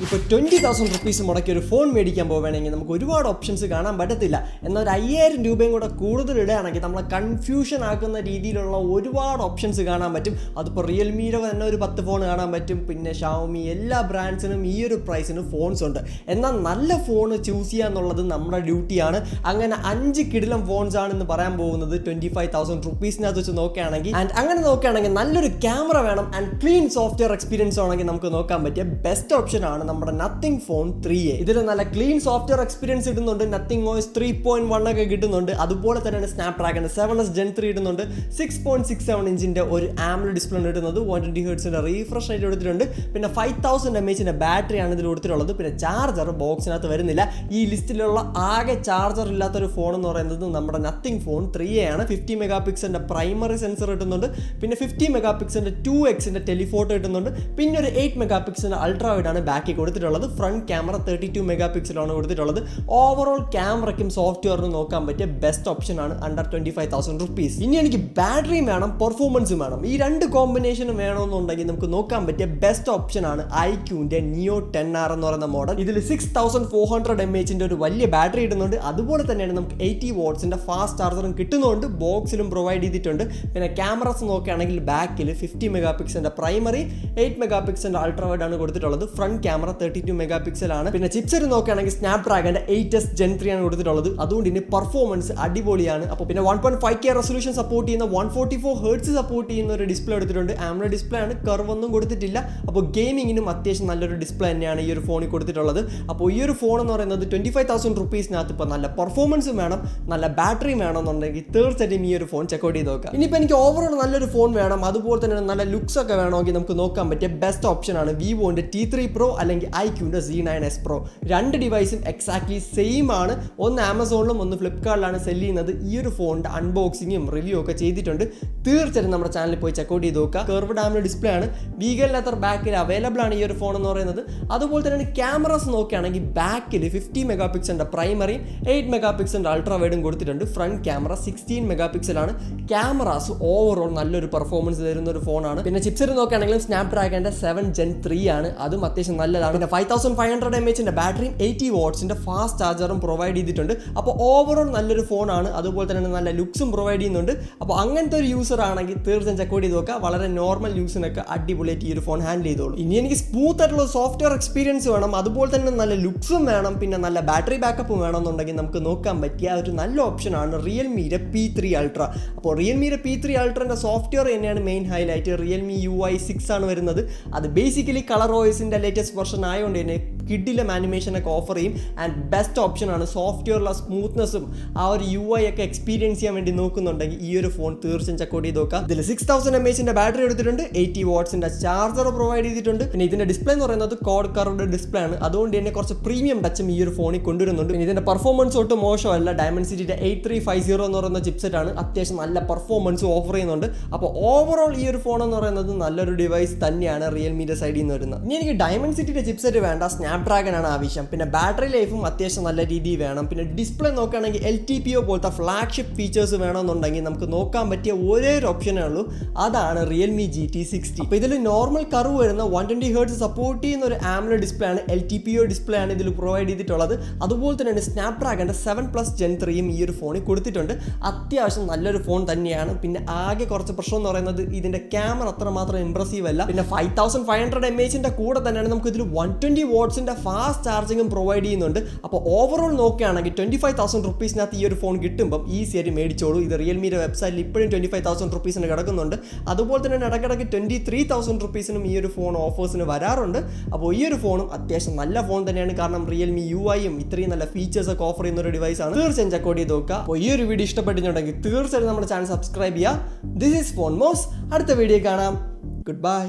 ഇപ്പോൾ 20,000 റുപ്പീസ് മുടക്കി ഒരു ഫോൺ മേടിക്കാൻ പോവുകയാണെങ്കിൽ നമുക്ക് ഒരുപാട് ഓപ്ഷൻസ് കാണാൻ പറ്റത്തില്ല. എന്നാൽ ഒരു 5,000 രൂപയും കൂടെ കൂടുതൽ ഇടുകയാണെങ്കിൽ നമ്മളെ കൺഫ്യൂഷൻ ആക്കുന്ന രീതിയിലുള്ള ഒരുപാട് ഓപ്ഷൻസ് കാണാൻ പറ്റും. അതിപ്പോൾ റിയൽമിയുടെ തന്നെ ഒരു 10 ഫോൺ കാണാൻ പറ്റും. പിന്നെ ഷവോമി എല്ലാ ബ്രാൻഡ്സിനും ഈ ഒരു പ്രൈസിന് ഫോൺസ് ഉണ്ട്. എന്നാൽ നല്ല ഫോൺ ചൂസ് ചെയ്യുക എന്നുള്ളത് നമ്മുടെ ഡ്യൂട്ടിയാണ്. അങ്ങനെ 5 കിടിലം ഫോൺസ് ആണെന്ന് പറയാൻ പോകുന്നത് 25,000 റുപ്പീസിനകത്ത് വെച്ച് നോക്കുകയാണെങ്കിൽ. ആൻഡ് അങ്ങനെ നോക്കുകയാണെങ്കിൽ നല്ലൊരു ക്യാമറ വേണം ആൻഡ് ക്ലീൻ സോഫ്റ്റ്വെയർ എക്സ്പീരിയൻസ് ആണെങ്കിൽ നമുക്ക് നോക്കാൻ പറ്റിയ ബെസ്റ്റ് ഓപ്ഷൻ ആണ് നമ്മുടെ നത്തിങ് ഫോൺ 3A. ഇതിൽ നല്ല ക്ലീൻ സോഫ്റ്റ്വെയർ എക്സ്പീരിയൻസ് ഇടുന്നുണ്ട്. നത്തിങ് OS 3.1 ഒക്കെ കിട്ടുന്നുണ്ട്. അതുപോലെ തന്നെയാണ് സ്നാപ്ഡ്രാഗൺ 7S Gen 3 ഇടുന്നുണ്ട്. 6.67 ഇഞ്ചിന്റെ ഒരു AMOLED ഡിസ്പ്ലേ ഇടുന്നത്. 120 ഹെർട്സിന്റെ റീഫ്രഷ് റേറ്റ് കൊടുത്തിട്ടുണ്ട്. പിന്നെ 5000 mAh ബാറ്ററിയാണ് ഇതിൽ കൊടുത്തിട്ടുള്ളത്. പിന്നെ ചാർജർ ബോക്സിനകത്ത് വരുന്നില്ല. ഈ ലിസ്റ്റിലുള്ള ആകെ ചാർജർ ഇല്ലാത്തൊരു ഫോൺ എന്ന് പറയുന്നത് നമ്മുടെ നത്തിങ് ഫോൺ 3A ആണ്. 50 മെഗാ പിക്സലിന്റെ പ്രൈമറി സെൻസർ ഇടുന്നുണ്ട്. പിന്നെ 50 മെഗാ പിക്സലിന്റെ 2x ടെലിഫോട്ടോ ഇടുന്നുണ്ട്. പിന്നെ ഒരു 8 മെഗാ പിക്സലിന്റെ അൾട്രാ വൈഡ് ആണ് ബാക്കി കൊടുത്തിട്ടുള്ളത്. ഫ്രണ്ട് ക്യാമറ 32 മെഗാ പിക്സലാണ് കൊടുത്തിട്ടുള്ളത്. ഓവറോൾ ക്യാമറയ്ക്കും സോഫ്റ്റ്വെയറിനും നോക്കാൻ പറ്റിയ ബെസ്റ്റ് ഓപ്ഷൻ ആണ് അണ്ടർ 25,000 റുപ്പീസ്. ഇനി എനിക്ക് ബാറ്ററിയും വേണം പെർഫോമൻസും വേണം. ഈ രണ്ട് കോമ്പിനേഷനും വേണമെന്നുണ്ടെങ്കിൽ നമുക്ക് നോക്കാൻ പറ്റിയ ബെസ്റ്റ് ഓപ്ഷൻ ആണ് iQന്റെ Neo 10R എന്ന് പറയുന്ന മോഡൽ. ഇതിൽ 6400 mAh ഒരു വലിയ ബാറ്ററി ഇടുന്നുണ്ട്. അതുപോലെ തന്നെയാണ് നമുക്ക് 80 വാട്ട്സിന്റെ ഫാസ്റ്റ് ചാർജറും കിട്ടുന്നുണ്ട്. ബോക്സിലും പ്രൊവൈഡ് ചെയ്തിട്ടുണ്ട്. പിന്നെ ക്യാമറസ് നോക്കുകയാണെങ്കിൽ ബാക്കിൽ 50 മെഗാ പിക്സലിന്റെ പ്രൈമറി, 8 മെഗാ പിക്സലിന്റെ അൾട്രാ വൈഡ് ആണ് കൊടുത്തിട്ടുള്ളത്. ഫ്രണ്ട് ക്യാമറ 32 മെഗാ പിക്സൽ ആണ്. പിന്നെ ചിപ്സെറ്റ് നോക്കുകയാണെങ്കിൽ സ്നാപ്ഡ്രാഗന്റെ 8S Gen 3 ആണ് കൊടുത്തിട്ടുള്ളത്. അതുകൊണ്ട് ഇനി പെർഫോമൻസ് അടിപൊളിയാണ്. അപ്പോൾ പിന്നെ 1.5K റെസൊല്യൂഷൻ സപ്പോർട്ട് ചെയ്യുന്ന 144 ഹെർട്സ് സപ്പോർട്ട് ചെയ്യുന്ന ഒരു ഡിസ്പ്ലേ എടുത്തിട്ടുണ്ട്. AMOLED ഡിസ്പ്ലേ ആണ്, കർവ് ഒന്നും കൊടുത്തിട്ടില്ല. അപ്പോൾ ഗെയിമിങ്ങിനും അത്യാവശ്യം നല്ലൊരു ഡിസ്പ്ലേ തന്നെയാണ് ഈ ഒരു ഫോണിൽ കൊടുത്തിട്ടുള്ളത്. അപ്പോൾ ഈ ഒരു ഫോൺ എന്ന് പറയുന്നത് 25,000 റുപ്പീസിനകത്ത് ഇപ്പോൾ നല്ല പെർഫോമൻസും വേണം, നല്ല ബാറ്ററിയും വേണമെന്നുണ്ടെങ്കിൽ തീർച്ചയായിട്ടും ഈ ഒരു ഫോൺ ചെക്കൗട്ട് ചെയ്ത് നോക്കാം. ഇനിയിപ്പോൾ എനിക്ക് ഓവറോൾ നല്ലൊരു ഫോൺ വേണം, അതുപോലെ തന്നെ നല്ല ലുക്സ് ഒക്കെ വേണമെങ്കിൽ നമുക്ക് നോക്കാൻ പറ്റിയ ബെസ്റ്റ് ഓപ്ഷൻ ആണ് വിവോന്റെ T3 Pro അല്ലെങ്കിൽ iQന്റെ Z9S Pro. രണ്ട് ഡിവൈസും എക്സാക്ട്ലി സെയിം ആണ്. ഒന്ന് ആമസോണിലും ഒന്ന് ഫ്ലിപ്കാർട്ടിലാണ് സെല് ചെയ്യുന്നത്. ഈ ഒരു ഫോണിന്റെ അൺബോക്സിങ്ങും റിവ്യൂ ഒക്കെ ചെയ്തിട്ടുണ്ട്. തീർച്ചയായിട്ടും നമ്മുടെ ചാനലിൽ പോയി ചെക്കൗട്ട് ചെയ്ത് നോക്കുക. കർവ്ഡ് AMOLED ഡിസ്പ്ലേ ആണ്. വീഗൽ ലെതർ ബാക്കിൽ അവൈലബിൾ ആണ് ഈ ഒരു ഫോൺ എന്ന് പറയുന്നത്. അതുപോലെ തന്നെ ക്യാമറസ് നോക്കുകയാണെങ്കിൽ ബാക്കിൽ 50 മെഗാ പിക്സലിന്റെ പ്രൈമറി, 8 മെഗാ പിക്സലിന്റെ അൾട്രാ വൈഡും കൊടുത്തിട്ടുണ്ട്. ഫ്രണ്ട് ക്യാമറ 16 മെഗാ പിക്സലാണ്. ക്യാമറാസ് ഓവറോൾ നല്ലൊരു പെർഫോമൻസ് തരുന്ന ഒരു ഫോണാണ്. പിന്നെ ചിപ്സെറ്റ് നോക്കുകയാണെങ്കിലും സ്നാപ്ഡ്രാഗന്റെ 7 Gen 3 ആണ്. അതും അത്യാവശ്യം നല്ലതാണ്. പിന്നെ 5500 mAh ബാറ്ററിയും 80 വാട്ട്സിന്റെ ഫാസ്റ്റ് ചാർജറും പ്രൊവൈഡ് ചെയ്തിട്ടുണ്ട്. അപ്പോൾ ഓവറോൾ നല്ലൊരു ഫോണാണ്. അതുപോലെ തന്നെ നല്ല ലുക്സും പ്രൊവൈഡ് ചെയ്യുന്നുണ്ട്. അപ്പോൾ അങ്ങനത്തെ ഒരു യൂസർ ആണെങ്കിൽ തീർച്ചയായും ചെക്കൗട്ട് ചെയ്ത് നോക്കുക. വളരെ നോർമൽ യൂസിനൊക്കെ അടിപൊളിയായിട്ട് ഈ ഒരു ഫോൺ ഹാൻഡിൽ ചെയ്തോളൂ. ഇനി എനിക്ക് സ്മൂത്ത് ആയിട്ടുള്ള സോഫ്റ്റ്വെയർ എക്സ്പീരിയൻസ് വേണം, അതുപോലെ തന്നെ നല്ല ലുക്സും വേണം, പിന്നെ നല്ല ബാറ്ററി ബാക്കപ്പും വേണമെന്നുണ്ടെങ്കിൽ നമുക്ക് നോക്കാൻ പറ്റിയ ഒരു നല്ല ഓപ്ഷനാണ് റിയൽമിയുടെ P3 Ultra. അപ്പോൾ റിയൽമിയുടെ P3 Ultraന്റെ സോഫ്റ്റ്വെയർ തന്നെയാണ് മെയിൻ ഹൈലൈറ്റ്. റിയൽമി UI 6 ആണ് വരുന്നത്. അത് ബേസിക്കലി കളർ OSന്റെ ലേറ്റസ്റ്റ് വെർഷൻ ആയതുകൊണ്ട് തന്നെ കിഡിലും ആനിമേഷനൊക്കെ ഓഫർ ചെയ്യും. ആൻഡ് ബെസ്റ്റ് ഓപ്ഷനാണ്. സോഫ്റ്റ്വെയറിലെ സ്മൂത്ത്നെസ്സും ആ ഒരു UI ഒക്കെ എക്സ്പീരിയൻസ് ചെയ്യാൻ വേണ്ടി നോക്കുന്നുണ്ടെങ്കിൽ ഈ ഒരു ഫോൺ തീർച്ചയായും ചെക്കൗട്ട് ചെയ്ത് നോക്കാം. ഇതിൽ 6000 mAh ബാറ്ററി എടുത്തിട്ടുണ്ട്. 80 വാട്ട്സിന്റെ ചാർജർ പ്രൊവൈഡ് ചെയ്തിട്ടുണ്ട്. പിന്നെ ഇതിന്റെ ഡിസ്പ്ലേ എന്ന് പറയുന്നത് കോഡ് കർവ്ഡ് ഡിസ്പ്ലേ ആണ്. അതുകൊണ്ട് തന്നെ കുറച്ച് പ്രീമിയം ടച്ചും ഈ ഒരു ഫോണിൽ കൊണ്ടുവരുന്നുണ്ട്. പിന്നെ ഇതിന്റെ പെർഫോമൻസ് ഒട്ടും മോശമല്ല. ഡയമൻസിറ്റിയുടെ 8350 എന്ന് പറയുന്ന ചിപ്സെറ്റ് ആണ്. അത്യാവശ്യം നല്ല പെർഫോമൻസ് ഓഫർ ചെയ്യുന്നുണ്ട്. അപ്പോൾ ഓവറോൾ ഈ ഒരു ഫോൺ എന്ന് പറയുന്നത് നല്ലൊരു ഡിവൈസ് തന്നെയാണ് റിയൽമിയുടെ സൈഡിൽ നിന്ന് വരുന്നത്. ഇനി എനിക്ക് ഡയമൻസിറ്റിയുടെ ചിപ്സെറ്റ് വേണ്ട, സ്നാപ്ഡ്രാഗൺ ആണ് ആവശ്യം. പിന്നെ ബാറ്ററി ലൈഫും അത്യാവശ്യം നല്ല രീതിയിൽ വേണം. പിന്നെ ഡിസ്പ്ലേ നോക്കുകയാണെങ്കിൽ LTPO പോലത്തെ ഫ്ലാഗ്ഷിപ്പ് ഫീച്ചേഴ്സ് വേണമെന്നുണ്ടെങ്കിൽ നമുക്ക് നോക്കാൻ പറ്റിയ ഒരേ ഒരു ഓപ്ഷനേ ഉള്ളൂ. അതാണ് റിയൽമി GT60. അപ്പോൾ ഇതിൽ നോർമൽ കർവ് വരുന്ന 120 ഹെർട്സ് സപ്പോർട്ട് ചെയ്യുന്ന ഒരു AMOLED ഡിസ്പ്ലേ ആണ്. LTPO ഡിസ്പ്ലേ ആണ് ഇതിൽ പ്രൊവൈഡ് ചെയ്തിട്ടുള്ളത്. അതുപോലെ തന്നെയാണ് സ്നാപ്ഡ്രാഗന്റെ 7+ Gen 3യും ഈ ഒരു ഫോണിൽ കൊടുത്തിട്ടുണ്ട്. അത്യാവശ്യം നല്ലൊരു ഫോൺ തന്നെയാണ്. പിന്നെ ആകെ കുറച്ച് പ്രശ്നം എന്ന് പറയുന്നത് ഇതിന്റെ ക്യാമറ അത്രമാത്രം ഇംപ്രസീവ് അല്ല. പിന്നെ 5500 mAh കൂടെ തന്നെയാണ് നമുക്ക് ഇതിൽ 120 വാട്ട്സിന്റെ ഫാസ്റ്റ് ചാർജിങ്ങും പ്രൊവൈഡ് ചെയ്യുന്നുണ്ട്. അപ്പോൾ ഓവറോൾ നോക്കുകയാണെങ്കിൽ 25,000 റുപ്പീസിനകത്ത് ഈ ഒരു ഫോൺ കിട്ടുമ്പം ഈസി ആയിട്ട് മേടിച്ചോളൂ. ഇത് റിയൽമിയുടെ വെബ്സൈറ്റിൽ ഇപ്പോഴും 25,000 റുപ്പീസിന് കിടക്കുന്നുണ്ട്. അതുപോലെ തന്നെ ഇടയ്ക്കിടയ്ക്ക് 23,000 റുപ്പീസിനും ഈ ഒരു ഫോൺ ഓഫേഴ്സിന് വരാറുണ്ട്. അപ്പോൾ ഈ ഒരു ഫോണും അത്യാവശ്യം നല്ല ഫോൺ തന്നെയാണ്. കാരണം റിയൽമി UIയും ഇത്രയും നല്ല ഫീച്ചേഴ്സ് ഒക്കെ ഓഫർ ചെയ്യുന്ന ഒരു ഡിവൈസ് ആണ്. തീർച്ചയായും ചെക്കൗട്ട് ചെയ്ത് നോക്കുക. അപ്പോൾ ഈ ഒരു വീഡിയോ ഇഷ്ടപ്പെട്ടിട്ടുണ്ടെങ്കിൽ തീർച്ചയായും നമ്മുടെ ചാനൽ സബ്സ്ക്രൈബ് ചെയ്യുക. ദിസ് ഈസ് ഫോൺ മോസ്. അടുത്ത വീഡിയോ കാണാം. Good by.